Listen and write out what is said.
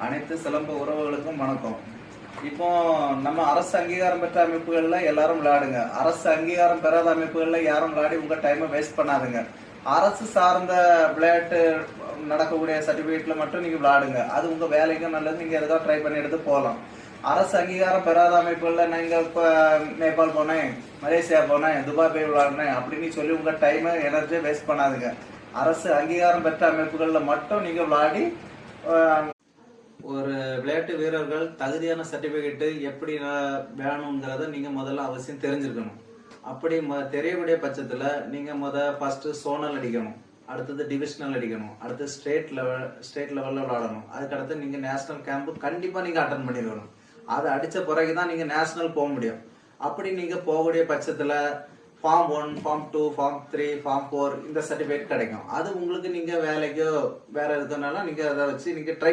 அனைத்து சிலம்ப உறவுகளுக்கும் வணக்கம். இப்போ நம்ம அரசு அங்கீகாரம் பெற்ற அமைப்புகள்ல எல்லாரும் விளையாடுங்க. அரசு அங்கீகாரம் பெறாத அமைப்புகள்ல யாரும் விளையாடி உங்க டைமை வேஸ்ட் பண்ணாதுங்க. அரசு சார்ந்த விளையாட்டு நடக்கக்கூடிய சர்டிபிகேட்ல மட்டும் நீங்க விளையாடுங்க. அது உங்க வேலைக்கும் நல்லது. நீங்க எதாவது ட்ரை பண்ணி எடுத்து போகலாம். அரசு அங்கீகாரம் பெறாத அமைப்புகள்ல நீங்க இப்ப நேபாள் போனேன், மலேசியா போனேன், துபாய் போய் விளையாடினேன் அப்படின்னு சொல்லி உங்க டைமை எனர்ஜியை வேஸ்ட் பண்ணாதுங்க. அரசு அங்கீகாரம் பெற்ற அமைப்புகள்ல மட்டும் நீங்க விளையாடி ஒரு விளையாட்டு வீரர்கள் தகுதியான சர்டிபிகேட் எப்படி வேணுங்கிறத நீங்க முதல்ல அவசியம் தெரிஞ்சிருக்கணும். அப்படி தெரியக்கூடிய பட்சத்துல நீங்க ஃபர்ஸ்ட் சோனல் அடிக்கணும், அடுத்தது டிவிஷனல் அடிக்கணும், அடுத்து ஸ்டேட் லெவல்ல விளையாடணும். அதுக்கடுத்து நீங்க நேஷனல் கேம்ப் கண்டிப்பா நீங்க அட்டன் பண்ணிடணும். அதை அடிச்ச பிறகுதான் நீங்க நேஷனல் போக முடியும். அப்படி நீங்க போகக்கூடிய பட்சத்துல ஃபார்ம் 1, ஃபார்ம் 2, ஃபார்ம் 3, ஃபார்ம் 4 இந்த சர்டிபிகேட் கிடைக்கும். அது உங்களுக்கு நீங்க வேலைக்கோ வேற எதுனாலும் நீங்க அதை வச்சு நீங்க ட்ரை